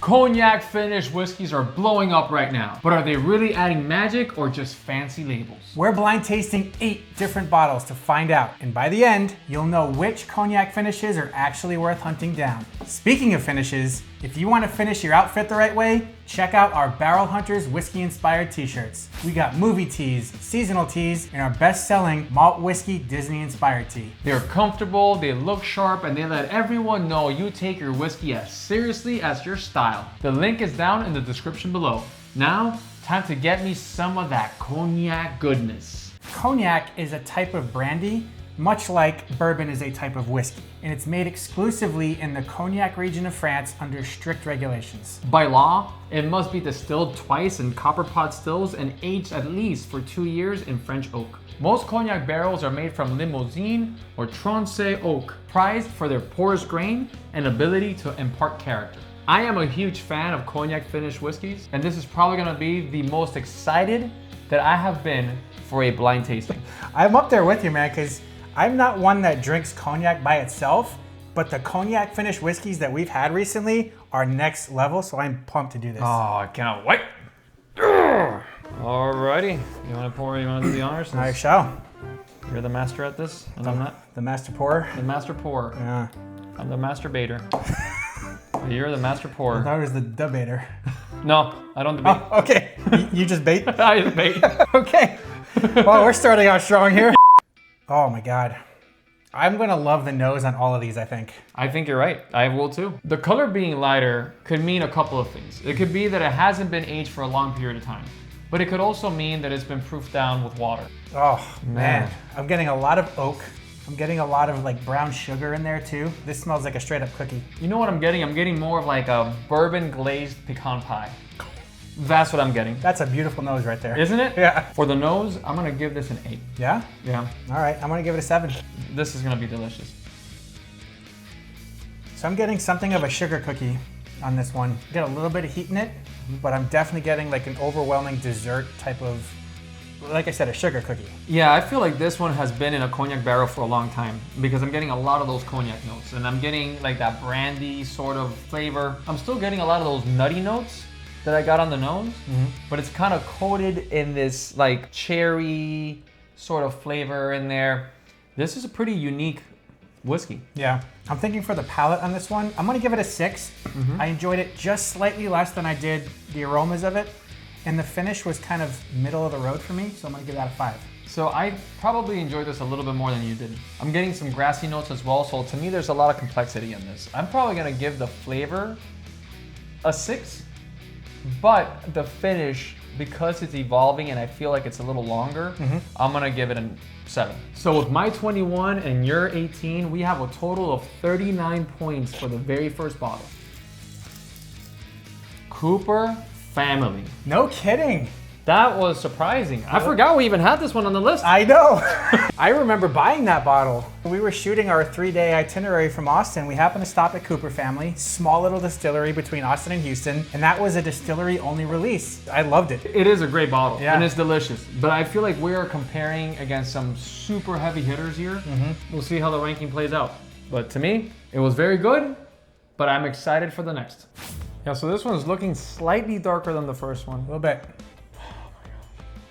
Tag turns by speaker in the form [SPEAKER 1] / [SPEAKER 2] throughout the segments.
[SPEAKER 1] Cognac-finished whiskeys are blowing up right now, but are they really adding magic or just fancy labels?
[SPEAKER 2] We're blind tasting 8 different bottles to find out, and by the end, you'll know which cognac finishes are actually worth hunting down. Speaking of finishes, if you want to finish your outfit the right way, check out our Barrel Hunters whiskey-inspired t-shirts. We got movie tees, seasonal tees, and our best-selling malt whiskey Disney-inspired tee.
[SPEAKER 1] They're comfortable, they look sharp, and they let everyone know you take your whiskey as seriously as your style. The link is down in the description below. Now, time to get me some of that cognac goodness.
[SPEAKER 2] Cognac is a type of brandy, much like bourbon is a type of whiskey, and it's made exclusively in the Cognac region of France under strict regulations.
[SPEAKER 1] By law, it must be distilled twice in copper pot stills and aged at least for 2 years in French oak. Most cognac barrels are made from Limousin or Tronchet oak, prized for their porous grain and ability to impart character. I am a huge fan of cognac-finished whiskeys, and this is probably gonna be the most excited that I have been for a blind tasting.
[SPEAKER 2] I'm up there with you, man, because I'm not one that drinks cognac by itself, but the cognac finished whiskeys that we've had recently are next level, so I'm pumped to do this.
[SPEAKER 1] Oh, I cannot wait. Alrighty, you wanna do the honors?
[SPEAKER 2] I shall.
[SPEAKER 1] You're the master at this, and I'm not.
[SPEAKER 2] The master pourer?
[SPEAKER 1] The master pourer.
[SPEAKER 2] Yeah.
[SPEAKER 1] I'm the masturbator. You're the master pourer.
[SPEAKER 2] I thought it was the debater.
[SPEAKER 1] No, I don't debate.
[SPEAKER 2] Oh, okay. You just bait?
[SPEAKER 1] I debate.
[SPEAKER 2] Okay. Well, we're starting out strong here. Oh my God. I'm gonna love the nose on all of these, I think.
[SPEAKER 1] I think you're right. I will too. The color being lighter could mean a couple of things. It could be that it hasn't been aged for a long period of time, but it could also mean that it's been proofed down with water.
[SPEAKER 2] Oh man. I'm getting a lot of oak. I'm getting a lot of like brown sugar in there too. This smells like a straight up cookie.
[SPEAKER 1] You know what I'm getting? I'm getting more of like a bourbon glazed pecan pie. That's what I'm getting.
[SPEAKER 2] That's a beautiful nose right there.
[SPEAKER 1] Isn't it?
[SPEAKER 2] Yeah.
[SPEAKER 1] For the nose, I'm gonna give this an 8.
[SPEAKER 2] Yeah?
[SPEAKER 1] Yeah.
[SPEAKER 2] All right, I'm gonna give it a 7.
[SPEAKER 1] This is gonna be delicious.
[SPEAKER 2] So I'm getting something of a sugar cookie on this one. Get a little bit of heat in it, but I'm definitely getting like an overwhelming dessert type of, like I said, a sugar cookie.
[SPEAKER 1] Yeah, I feel like this one has been in a cognac barrel for a long time because I'm getting a lot of those cognac notes and I'm getting like that brandy sort of flavor. I'm still getting a lot of those nutty notes that I got on the nose, but it's kind of coated in this like cherry sort of flavor in there. This is a pretty unique whiskey.
[SPEAKER 2] Yeah, I'm thinking for the palate on this one, I'm gonna give it a 6. I enjoyed it just slightly less than I did the aromas of it. And the finish was kind of middle of the road for me, so I'm gonna give that a 5.
[SPEAKER 1] So I probably enjoyed this a little bit more than you did. I'm getting some grassy notes as well, so to me there's a lot of complexity in this. I'm probably gonna give the flavor a 6, but the finish, because it's evolving and I feel like it's a little longer, I'm gonna give it a 7. So with my 21 and your 18, we have a total of 39 points for the very first bottle. Kooper Family.
[SPEAKER 2] No kidding.
[SPEAKER 1] That was surprising. I forgot we even had this one on the list.
[SPEAKER 2] I know. I remember buying that bottle. We were shooting our 3-day itinerary from Austin. We happened to stop at Kooper Family, small little distillery between Austin and Houston, and that was a distillery only release. I loved it.
[SPEAKER 1] It is a great bottle,
[SPEAKER 2] Yeah.
[SPEAKER 1] and it's delicious. But I feel like we are comparing against some super heavy hitters here. We'll see how the ranking plays out. But to me, it was very good, but I'm excited for the next. Yeah, so this one's looking slightly darker than the first one.
[SPEAKER 2] A little bit.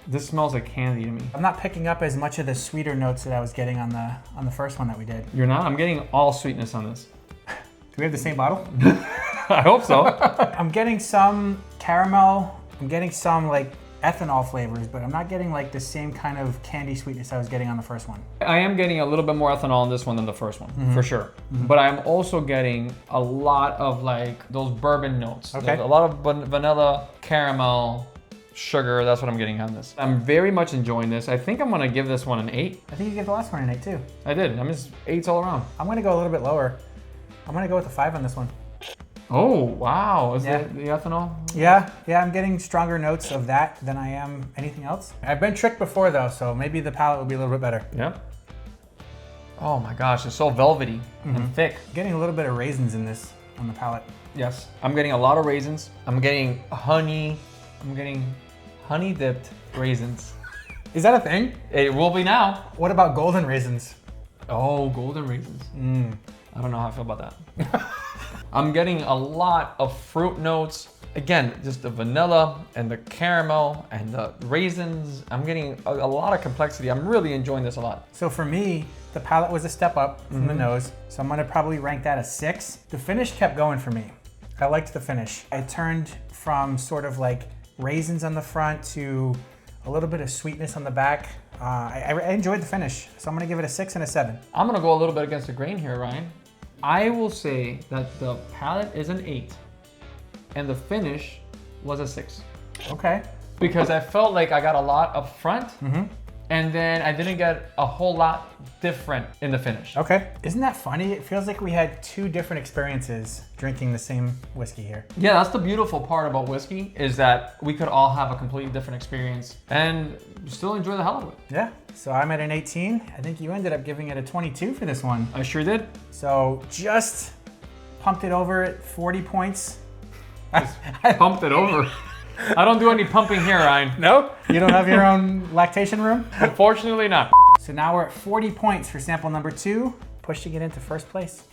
[SPEAKER 1] This smells like candy to me.
[SPEAKER 2] I'm not picking up as much of the sweeter notes that I was getting on the first one that we did.
[SPEAKER 1] You're not? I'm getting all sweetness on this.
[SPEAKER 2] Do we have the same bottle?
[SPEAKER 1] I hope so.
[SPEAKER 2] I'm getting some caramel. I'm getting some like ethanol flavors, but I'm not getting like the same kind of candy sweetness I was getting on the first one.
[SPEAKER 1] I am getting a little bit more ethanol in this one than the first one, for sure. But I'm also getting a lot of like those bourbon notes.
[SPEAKER 2] Okay.
[SPEAKER 1] There's a lot of vanilla, caramel, sugar. That's what I'm getting on this. I'm very much enjoying this. I think I'm gonna give this one an 8.
[SPEAKER 2] I think you gave the last one an 8 too.
[SPEAKER 1] I did. I'm just 8s all around.
[SPEAKER 2] I'm gonna go a little bit lower. I'm gonna go with a 5 on this one.
[SPEAKER 1] Oh, wow. Is
[SPEAKER 2] Yeah.
[SPEAKER 1] that the ethanol?
[SPEAKER 2] Yeah, I'm getting stronger notes of that than I am anything else. I've been tricked before though, so maybe the palate will be a little bit better.
[SPEAKER 1] Yeah. Oh my gosh, it's so velvety and thick.
[SPEAKER 2] Getting a little bit of raisins in this on the palate.
[SPEAKER 1] Yes. I'm getting a lot of raisins. I'm getting honey. I'm getting honey dipped raisins.
[SPEAKER 2] Is that a thing?
[SPEAKER 1] It will be now.
[SPEAKER 2] What about golden raisins?
[SPEAKER 1] Oh, golden raisins. I don't know how I feel about that. I'm getting a lot of fruit notes. Again, just the vanilla and the caramel and the raisins. I'm getting a lot of complexity. I'm really enjoying this a lot.
[SPEAKER 2] So for me, the palate was a step up from the nose. So I'm gonna probably rank that a 6. The finish kept going for me. I liked the finish. It turned from sort of like raisins on the front to a little bit of sweetness on the back. I enjoyed the finish. So I'm gonna give it a 6 and a 7.
[SPEAKER 1] I'm gonna go a little bit against the grain here, Ryan. I will say that the palate is an 8 and the finish was a 6.
[SPEAKER 2] Okay.
[SPEAKER 1] Because I felt like I got a lot up front and then I didn't get a whole lot different in the finish.
[SPEAKER 2] Okay. Isn't that funny? It feels like we had 2 different experiences drinking the same whiskey here.
[SPEAKER 1] Yeah, that's the beautiful part about whiskey is that we could all have a completely different experience and still enjoy the hell of it.
[SPEAKER 2] Yeah. So I'm at an 18. I think you ended up giving it a 22 for this one.
[SPEAKER 1] I sure did.
[SPEAKER 2] So just pumped it over at 40 points.
[SPEAKER 1] I pumped it over. I don't do any pumping here, Ryan.
[SPEAKER 2] No? You don't have your own lactation room?
[SPEAKER 1] Unfortunately not.
[SPEAKER 2] So now we're at 40 points for sample number 2, pushing it into first place.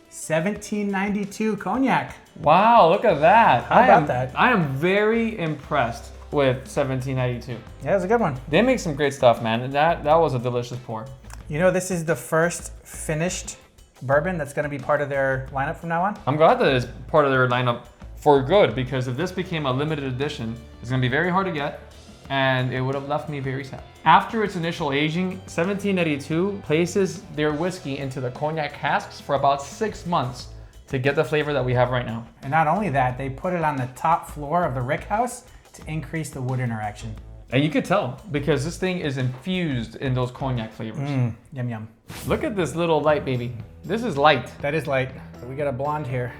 [SPEAKER 2] 1792 cognac.
[SPEAKER 1] Wow, look at that.
[SPEAKER 2] How about that?
[SPEAKER 1] I am very impressed with 1792.
[SPEAKER 2] Yeah, it was a good one.
[SPEAKER 1] They make some great stuff, man. That was a delicious pour.
[SPEAKER 2] You know, this is the first finished bourbon that's gonna be part of their lineup from now on.
[SPEAKER 1] I'm glad that it's part of their lineup for good, because if this became a limited edition, it's gonna be very hard to get, and it would have left me very sad. After its initial aging, 1782 places their whiskey into the cognac casks for about 6 months to get the flavor that we have right now.
[SPEAKER 2] And not only that, they put it on the top floor of the rick house to increase the wood interaction.
[SPEAKER 1] And you could tell, because this thing is infused in those cognac flavors.
[SPEAKER 2] Yum, yum.
[SPEAKER 1] Look at this little light, baby. This is light.
[SPEAKER 2] That is light. We got a blonde here.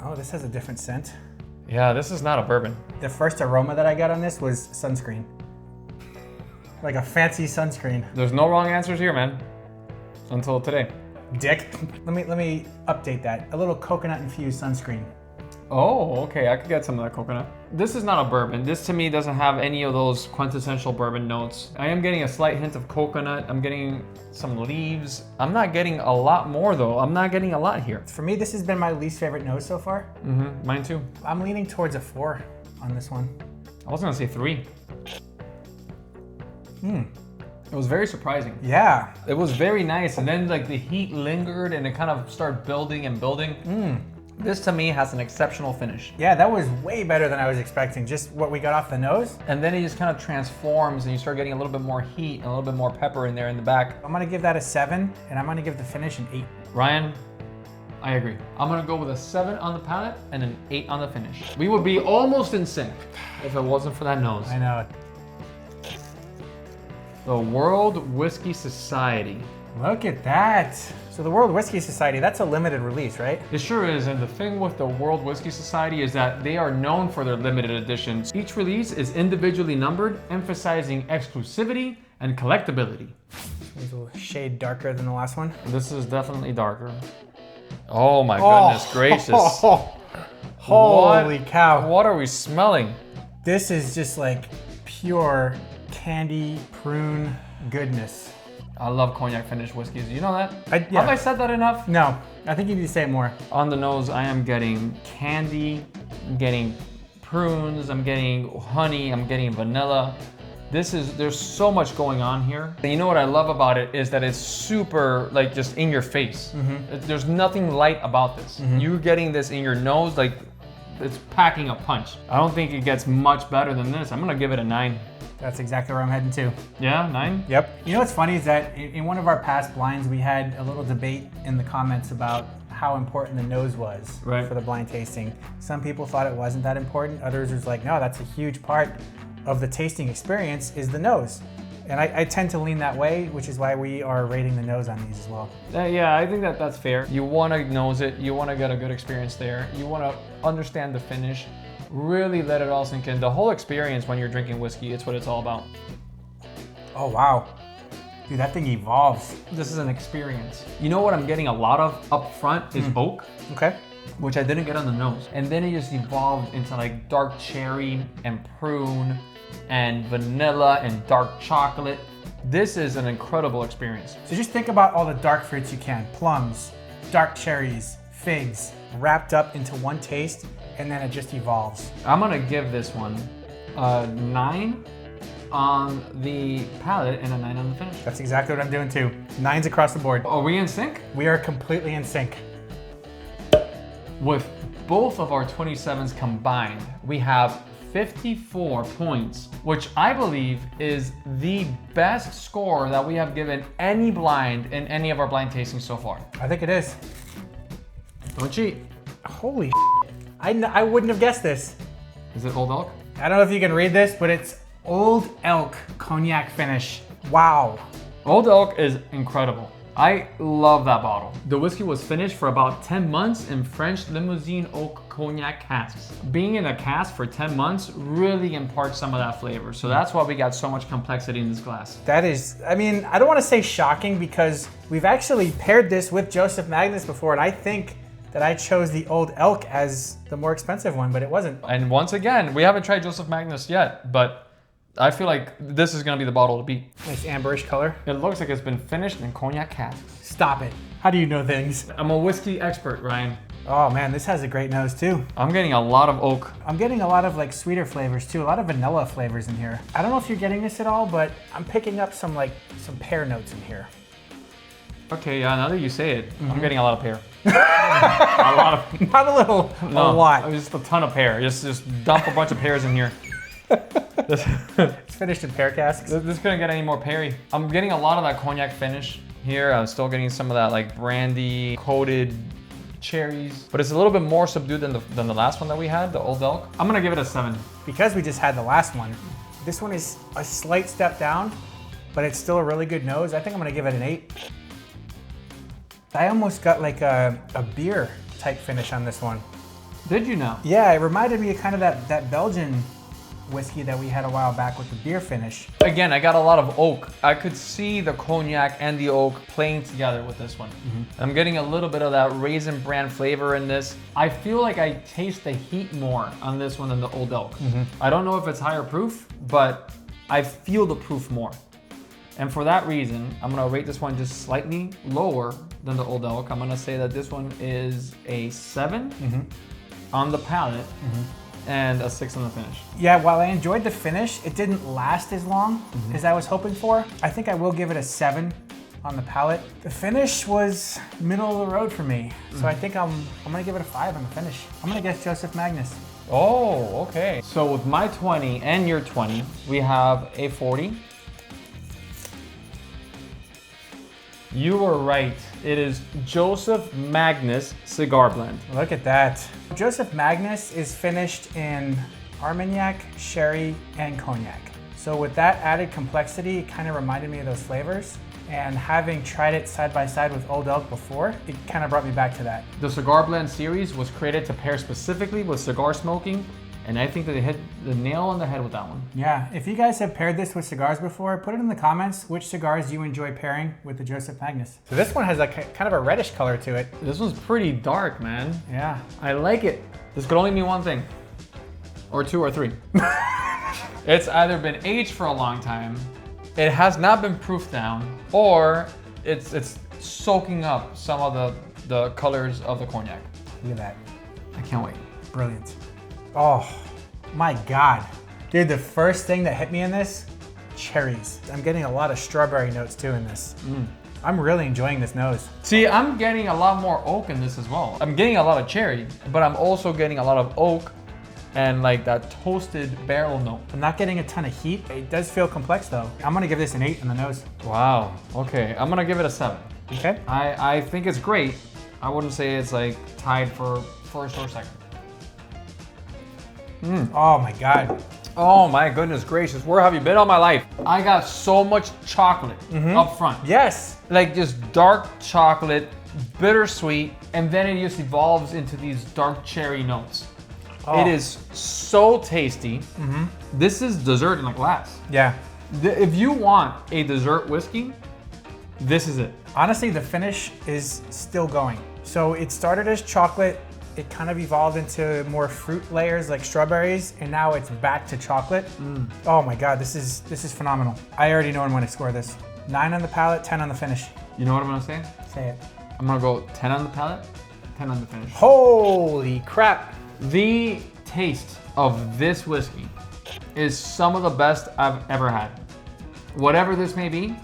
[SPEAKER 2] Oh, this has a different scent.
[SPEAKER 1] Yeah, this is not a bourbon.
[SPEAKER 2] The first aroma that I got on this was sunscreen. Like a fancy sunscreen.
[SPEAKER 1] There's no wrong answers here, man. Until today.
[SPEAKER 2] Dick. Let me update that. A little coconut infused sunscreen.
[SPEAKER 1] Oh, okay, I could get some of that coconut. This is not a bourbon. This to me doesn't have any of those quintessential bourbon notes. I am getting a slight hint of coconut. I'm getting some leaves. I'm not getting a lot more though. I'm not getting a lot here.
[SPEAKER 2] For me, this has been my least favorite nose so far.
[SPEAKER 1] Mine too.
[SPEAKER 2] I'm leaning towards a 4 on this one.
[SPEAKER 1] I was gonna say 3. It was very surprising.
[SPEAKER 2] Yeah.
[SPEAKER 1] It was very nice, and then like the heat lingered and it kind of started building and building. This to me has an exceptional finish.
[SPEAKER 2] Yeah, that was way better than I was expecting. Just what we got off the nose.
[SPEAKER 1] And then it just kind of transforms and you start getting a little bit more heat and a little bit more pepper in there in the back.
[SPEAKER 2] I'm gonna give that a 7, and I'm gonna give the finish an 8.
[SPEAKER 1] Ryan, I agree. I'm gonna go with a 7 on the palate and an 8 on the finish. We would be almost in sync if it wasn't for that nose.
[SPEAKER 2] I know.
[SPEAKER 1] The World Whiskey Society.
[SPEAKER 2] Look at that. So the World Whiskey Society, that's a limited release, right?
[SPEAKER 1] It sure is, and the thing with the World Whiskey Society is that they are known for their limited editions. Each release is individually numbered, emphasizing exclusivity and collectability.
[SPEAKER 2] It's a little shade darker than the last one.
[SPEAKER 1] This is definitely darker. Oh my goodness gracious.
[SPEAKER 2] Holy cow.
[SPEAKER 1] What are we smelling?
[SPEAKER 2] This is just like pure candy prune goodness.
[SPEAKER 1] I love cognac-finished whiskeys. You know that?
[SPEAKER 2] Yeah.
[SPEAKER 1] Have I said that enough?
[SPEAKER 2] No, I think you need to say it more.
[SPEAKER 1] On the nose, I am getting candy, I'm getting prunes, I'm getting honey, I'm getting vanilla. There's so much going on here. And you know what I love about it is that it's super, like, just in your face. There's nothing light about this. You're getting this in your nose, like, it's packing a punch. I don't think it gets much better than this. I'm gonna give it a 9.
[SPEAKER 2] That's exactly where I'm heading to.
[SPEAKER 1] Yeah, 9?
[SPEAKER 2] Yep. You know what's funny is that in one of our past blinds, we had a little debate in the comments about how important the nose was for the blind tasting. Some people thought it wasn't that important. Others was like, no, that's a huge part of the tasting experience is the nose. And I tend to lean that way, which is why we are rating the nose on these as well.
[SPEAKER 1] Yeah, I think that's fair. You want to nose it. You want to get a good experience there. You want to understand the finish. Really let it all sink in. The whole experience when you're drinking whiskey, it's what it's all about.
[SPEAKER 2] Oh, wow. Dude, that thing evolves.
[SPEAKER 1] This is an experience. You know what I'm getting a lot of up front is oak.
[SPEAKER 2] Okay.
[SPEAKER 1] Which I didn't get on the nose. And then it just evolved into like dark cherry and prune and vanilla and dark chocolate. This is an incredible experience.
[SPEAKER 2] So just think about all the dark fruits you can. Plums, dark cherries, figs, wrapped up into one taste, and then it just evolves.
[SPEAKER 1] I'm gonna give this one a 9 on the palate and a 9 on the finish.
[SPEAKER 2] That's exactly what I'm doing too. 9s across the board.
[SPEAKER 1] Are we in sync?
[SPEAKER 2] We are completely in sync.
[SPEAKER 1] With both of our 27s combined, we have 54 points, which I believe is the best score that we have given any blind in any of our blind tastings so far.
[SPEAKER 2] I think it is.
[SPEAKER 1] Don't cheat.
[SPEAKER 2] Holy I wouldn't have guessed this.
[SPEAKER 1] Is it Old Elk?
[SPEAKER 2] I don't know if you can read this, but it's Old Elk Cognac finish. Wow.
[SPEAKER 1] Old Elk is incredible. I love that bottle. The whiskey was finished for about 10 months in French Limousin oak cognac casks. Being in a cask for 10 months really imparts some of that flavor. So that's why we got so much complexity in this glass.
[SPEAKER 2] That is, I mean, I don't want to say shocking because we've actually paired this with Joseph Magnus before, and I think that I chose the Old Elk as the more expensive one, but it wasn't.
[SPEAKER 1] And once again, we haven't tried Joseph Magnus yet, but I feel like this is gonna be the bottle to beat.
[SPEAKER 2] Nice amberish color.
[SPEAKER 1] It looks like it's been finished in cognac casks.
[SPEAKER 2] Stop it. How do you know things?
[SPEAKER 1] I'm a whiskey expert, Ryan.
[SPEAKER 2] Oh man, this has a great nose too.
[SPEAKER 1] I'm getting a lot of oak.
[SPEAKER 2] I'm getting a lot of like sweeter flavors too, a lot of vanilla flavors in here. I don't know if you're getting this at all, but I'm picking up some pear notes in here.
[SPEAKER 1] Okay, yeah, now that you say it, I'm getting a lot of pear. A lot of,
[SPEAKER 2] not a little,
[SPEAKER 1] no,
[SPEAKER 2] a lot.
[SPEAKER 1] Just a ton of pear. Just dump a bunch of pears in here.
[SPEAKER 2] It's finished in pear casks.
[SPEAKER 1] This couldn't get any more peary. I'm getting a lot of that cognac finish here. I'm still getting some of that like brandy coated cherries, but it's a little bit more subdued than the last one that we had, the Old Elk. I'm gonna give it a 7.
[SPEAKER 2] Because we just had the last one, this one is a slight step down, but it's still a really good nose. I think I'm gonna give it an 8. I almost got like a beer type finish on this one.
[SPEAKER 1] Did you know?
[SPEAKER 2] Yeah, it reminded me of kind of that Belgian whiskey that we had a while back with the beer finish.
[SPEAKER 1] Again, I got a lot of oak. I could see the cognac and the oak playing together with this one. I'm getting a little bit of that raisin bran flavor in this. I feel like I taste the heat more on this one than the Old Elk. I don't know if it's higher proof, but I feel the proof more. And for that reason, I'm gonna rate this one just slightly lower than the Old Elk. I'm gonna say that this one is a 7 on the palate and a 6 on the finish.
[SPEAKER 2] Yeah, while I enjoyed the finish, it didn't last as long as I was hoping for. I think I will give it a 7 on the palate. The finish was middle of the road for me. So I think I'm gonna give it a 5 on the finish. I'm gonna guess Joseph Magnus.
[SPEAKER 1] Oh, okay. So with my 20 and your 20, we have a 40. You were right. It is Joseph Magnus Cigar Blend.
[SPEAKER 2] Look at that. Joseph Magnus is finished in Armagnac, sherry, and cognac. So with that added complexity, it kind of reminded me of those flavors. And having tried it side by side with Old Elk before, it kind of brought me back to that.
[SPEAKER 1] The Cigar Blend series was created to pair specifically with cigar smoking, and I think that they hit the nail on the head with that one.
[SPEAKER 2] Yeah, if you guys have paired this with cigars before, put it in the comments which cigars you enjoy pairing with the Joseph Magnus. So this one has like kind of a reddish color to it.
[SPEAKER 1] This one's pretty dark, man.
[SPEAKER 2] Yeah.
[SPEAKER 1] I like it. This could only mean one thing. Or 2 or 3. It's either been aged for a long time, it has not been proofed down, or it's soaking up some of the colors of the cognac.
[SPEAKER 2] Look at that.
[SPEAKER 1] I can't wait.
[SPEAKER 2] Brilliant. Oh my God. Dude, the first thing that hit me in this, cherries. I'm getting a lot of strawberry notes too in this. I'm really enjoying this nose.
[SPEAKER 1] See, I'm getting a lot more oak in this as well. I'm getting a lot of cherry, but I'm also getting a lot of oak and like that toasted barrel note.
[SPEAKER 2] I'm not getting a ton of heat. It does feel complex though. I'm gonna give this an 8 on the nose.
[SPEAKER 1] Wow, okay. I'm gonna give it a 7.
[SPEAKER 2] Okay.
[SPEAKER 1] I think it's great. I wouldn't say it's like tied for first or second.
[SPEAKER 2] Oh my God.
[SPEAKER 1] Oh my goodness gracious, where have you been all my life? I got so much chocolate up front.
[SPEAKER 2] Yes.
[SPEAKER 1] Like just dark chocolate, bittersweet, and then it just evolves into these dark cherry notes.
[SPEAKER 2] Oh.
[SPEAKER 1] It is so tasty. This is dessert in a glass.
[SPEAKER 2] Yeah.
[SPEAKER 1] If you want a dessert whiskey, this is it.
[SPEAKER 2] Honestly, the finish is still going. So it started as chocolate, it kind of evolved into more fruit layers like strawberries, and now it's back to chocolate. Oh my God, this is phenomenal. I already know I'm gonna score this. 9 on the palate, 10 on the finish.
[SPEAKER 1] You know what I'm gonna say?
[SPEAKER 2] Say it.
[SPEAKER 1] I'm gonna go 10 on the palate, 10 on the finish.
[SPEAKER 2] Holy crap.
[SPEAKER 1] The taste of this whiskey is some of the best I've ever had. Whatever this may be,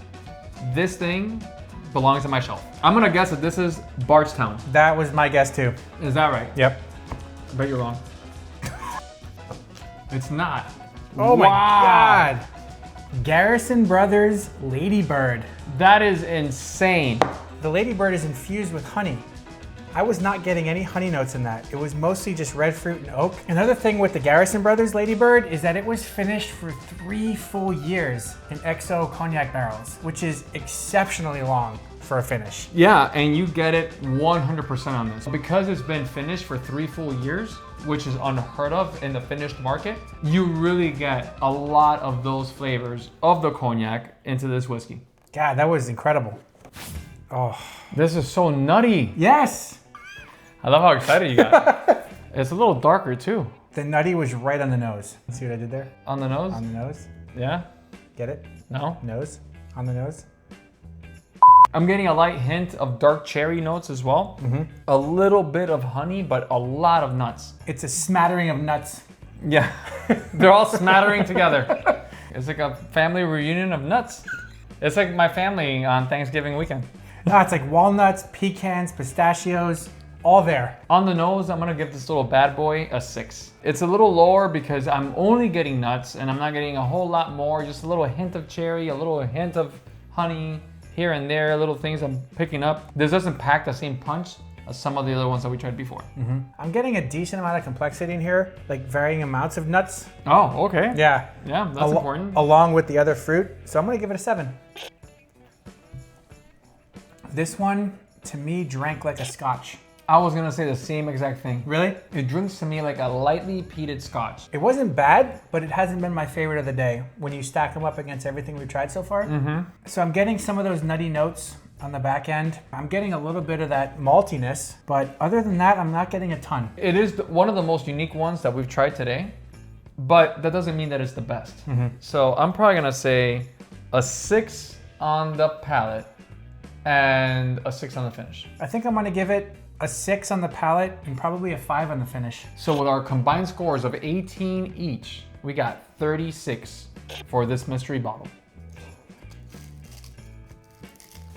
[SPEAKER 1] this thing belongs on my shelf. I'm gonna guess that this is Bardstown.
[SPEAKER 2] That was my guess too.
[SPEAKER 1] Is that right?
[SPEAKER 2] Yep.
[SPEAKER 1] I bet you're wrong. It's not.
[SPEAKER 2] Oh my God. Garrison Brothers Ladybird.
[SPEAKER 1] That is insane.
[SPEAKER 2] The Ladybird is infused with honey. I was not getting any honey notes in that. It was mostly just red fruit and oak. Another thing with the Garrison Brothers Ladybird is that it was finished for 3 full years in XO cognac barrels, which is exceptionally long for a finish.
[SPEAKER 1] Yeah, and you get it 100% on this. Because it's been finished for 3 full years, which is unheard of in the finished market, you really get a lot of those flavors of the cognac into this whiskey.
[SPEAKER 2] God, that was incredible. Oh.
[SPEAKER 1] This is so nutty.
[SPEAKER 2] Yes.
[SPEAKER 1] I love how excited you got. It's a little darker too.
[SPEAKER 2] The nutty was right on the nose. See what I did there?
[SPEAKER 1] On the nose?
[SPEAKER 2] On the nose.
[SPEAKER 1] Yeah?
[SPEAKER 2] Get it?
[SPEAKER 1] No?
[SPEAKER 2] Nose. On the nose.
[SPEAKER 1] I'm getting a light hint of dark cherry notes as well. A little bit of honey, but a lot of nuts.
[SPEAKER 2] It's a smattering of nuts.
[SPEAKER 1] Yeah, they're all smattering together. It's like a family reunion of nuts. It's like my family on Thanksgiving weekend.
[SPEAKER 2] No, it's like walnuts, pecans, pistachios, all there.
[SPEAKER 1] On the nose, I'm gonna give this little bad boy a 6. It's a little lower because I'm only getting nuts and I'm not getting a whole lot more, just a little hint of cherry, a little hint of honey, here and there, little things I'm picking up. This doesn't pack the same punch as some of the other ones that we tried before.
[SPEAKER 2] I'm getting a decent amount of complexity in here, like varying amounts of nuts.
[SPEAKER 1] Oh, okay.
[SPEAKER 2] Yeah.
[SPEAKER 1] Yeah, that's important.
[SPEAKER 2] Along with the other fruit. So I'm gonna give it a 7. This one, to me, drank like a scotch.
[SPEAKER 1] I was gonna say the same exact thing.
[SPEAKER 2] Really?
[SPEAKER 1] It drinks to me like a lightly peated scotch.
[SPEAKER 2] It wasn't bad, but it hasn't been my favorite of the day when you stack them up against everything we've tried so far. So I'm getting some of those nutty notes on the back end. I'm getting a little bit of that maltiness, but other than that, I'm not getting a ton.
[SPEAKER 1] It is one of the most unique ones that we've tried today, but that doesn't mean that it's the best. So I'm probably gonna say a 6 on the palate and a 6 on the finish.
[SPEAKER 2] I think I'm gonna give it a 6 on the palate and probably a 5 on the finish.
[SPEAKER 1] So with our combined scores of 18 each, we got 36 for this mystery bottle.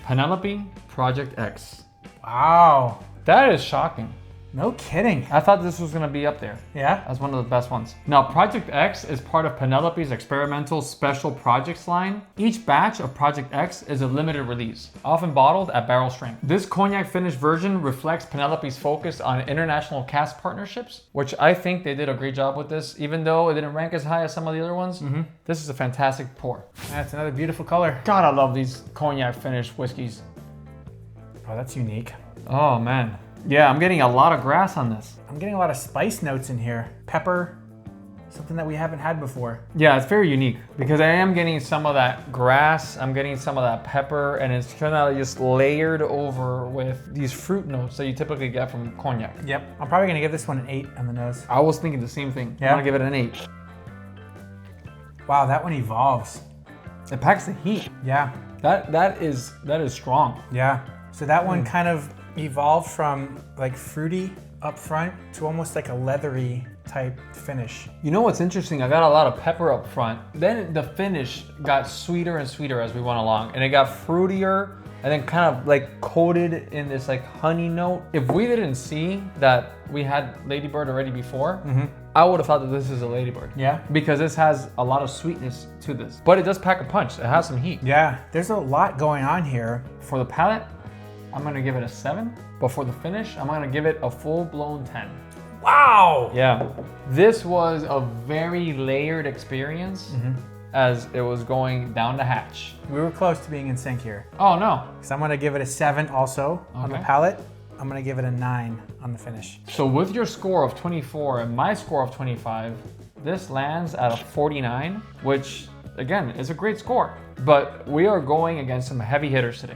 [SPEAKER 1] Penelope Project X.
[SPEAKER 2] Wow.
[SPEAKER 1] That is shocking.
[SPEAKER 2] No kidding.
[SPEAKER 1] I thought this was gonna be up there.
[SPEAKER 2] Yeah?
[SPEAKER 1] That's one of the best ones. Now, Project X is part of Penelope's experimental special projects line. Each batch of Project X is a limited release, often bottled at barrel strength. This cognac finished version reflects Penelope's focus on international cask partnerships, which I think they did a great job with this. Even though it didn't rank as high as some of the other ones, this is a fantastic pour.
[SPEAKER 2] That's another beautiful color.
[SPEAKER 1] God, I love these cognac finished whiskeys.
[SPEAKER 2] Oh, that's unique.
[SPEAKER 1] Oh man. Yeah, I'm getting a lot of grass on this.
[SPEAKER 2] I'm getting a lot of spice notes in here. Pepper, something that we haven't had before.
[SPEAKER 1] Yeah, it's very unique because I am getting some of that grass, I'm getting some of that pepper, and it's kind of just layered over with these fruit notes that you typically get from cognac.
[SPEAKER 2] Yep. I'm probably gonna give this one an 8 on the nose.
[SPEAKER 1] I was thinking the same thing.
[SPEAKER 2] Yeah?
[SPEAKER 1] I'm gonna give it an 8.
[SPEAKER 2] Wow, that one evolves.
[SPEAKER 1] It packs the heat.
[SPEAKER 2] Yeah.
[SPEAKER 1] That is strong.
[SPEAKER 2] Yeah. So that one kind of evolved from like fruity up front to almost like a leathery type finish.
[SPEAKER 1] You know what's interesting? I got a lot of pepper up front. Then the finish got sweeter and sweeter as we went along, and it got fruitier and then kind of like coated in this like honey note. If we didn't see that we had Ladybird already before, I would have thought that this is a Ladybird.
[SPEAKER 2] Yeah.
[SPEAKER 1] Because this has a lot of sweetness to this, but it does pack a punch. It has some heat.
[SPEAKER 2] Yeah, there's a lot going on here.
[SPEAKER 1] For the palate, I'm gonna give it a 7, but for the finish, I'm gonna give it a full-blown 10.
[SPEAKER 2] Wow!
[SPEAKER 1] Yeah, this was a very layered experience as it was going down the hatch.
[SPEAKER 2] We were close to being in sync here.
[SPEAKER 1] Oh no.
[SPEAKER 2] So I'm gonna give it a 7 also on the
[SPEAKER 1] Okay.
[SPEAKER 2] palate. I'm gonna give it a 9 on the finish.
[SPEAKER 1] So with your score of 24 and my score of 25, this lands at a 49, which again is a great score. But we are going against some heavy hitters today.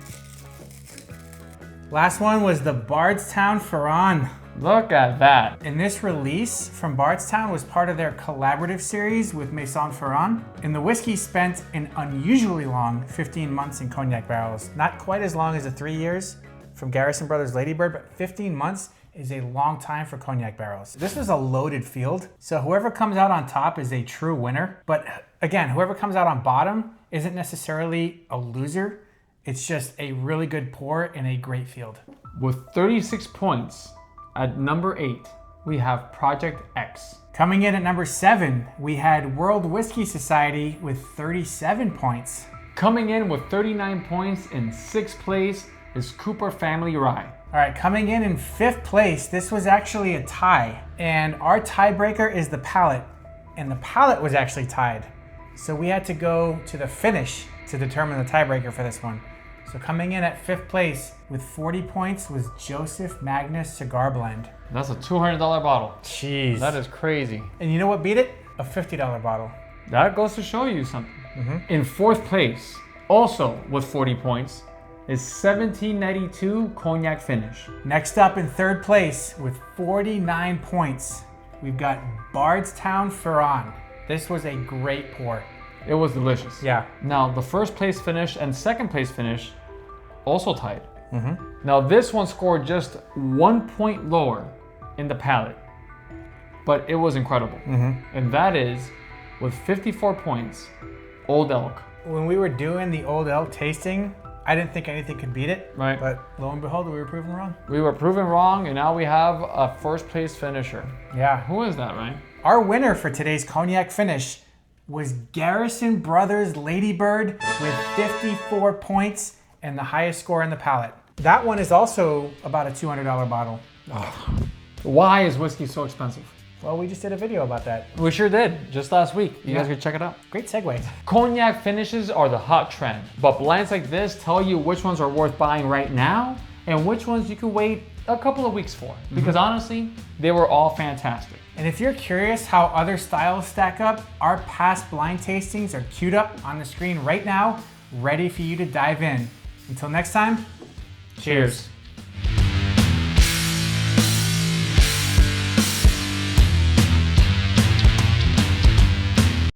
[SPEAKER 2] Last one was the Bardstown Ferrand.
[SPEAKER 1] Look at that.
[SPEAKER 2] And this release from Bardstown was part of their collaborative series with Maison Ferrand. And the whiskey spent an unusually long 15 months in cognac barrels. Not quite as long as the 3 years, from Garrison Brothers Ladybird, but 15 months is a long time for cognac barrels. This was a loaded field, so whoever comes out on top is a true winner. But again, whoever comes out on bottom isn't necessarily a loser. It's just a really good pour in a great field.
[SPEAKER 1] With 36 points, at number 8, we have Project X.
[SPEAKER 2] Coming in at number 7, we had World Whiskey Society with 37 points.
[SPEAKER 1] Coming in with 39 points in 6th place is Kooper Family Rye.
[SPEAKER 2] All right, coming in 5th place, this was actually a tie. And our tiebreaker is the palate. And the palate was actually tied. So we had to go to the finish to determine the tiebreaker for this one. So coming in at 5th place with 40 points was Joseph Magnus Cigar Blend.
[SPEAKER 1] That's a $200 bottle.
[SPEAKER 2] Jeez.
[SPEAKER 1] That is crazy.
[SPEAKER 2] And you know what beat it? A $50 bottle.
[SPEAKER 1] That goes to show you something. In 4th place, also with 40 points, is 1792 Cognac Finish.
[SPEAKER 2] Next up in 3rd place with 49 points, we've got Bardstown Ferrand. This was a great pour.
[SPEAKER 1] It was delicious.
[SPEAKER 2] Yeah.
[SPEAKER 1] Now, the 1st place finish and 2nd place finish also tied. Now, this one scored just 1 point lower in the palate, but it was incredible. And that is, with 54 points, Old Elk.
[SPEAKER 2] When we were doing the Old Elk tasting, I didn't think anything could beat it.
[SPEAKER 1] Right.
[SPEAKER 2] But lo and behold, we were proven wrong.
[SPEAKER 1] We were proven wrong, and now we have a 1st place finisher.
[SPEAKER 2] Yeah.
[SPEAKER 1] Who is that, right?
[SPEAKER 2] Our winner for today's cognac finish was Garrison Brothers Ladybird with 54 points and the highest score in the palate. That one is also about a $200 bottle.
[SPEAKER 1] Why is whiskey so expensive?
[SPEAKER 2] Well, we just did a video about that.
[SPEAKER 1] We sure did, just last week. You guys can check it out.
[SPEAKER 2] Great segue.
[SPEAKER 1] Cognac finishes are the hot trend, but blends like this tell you which ones are worth buying right now and which ones you can wait a couple of weeks for. Because honestly, they were all fantastic.
[SPEAKER 2] And if you're curious how other styles stack up, our past blind tastings are queued up on the screen right now, ready for you to dive in. Until next time, cheers.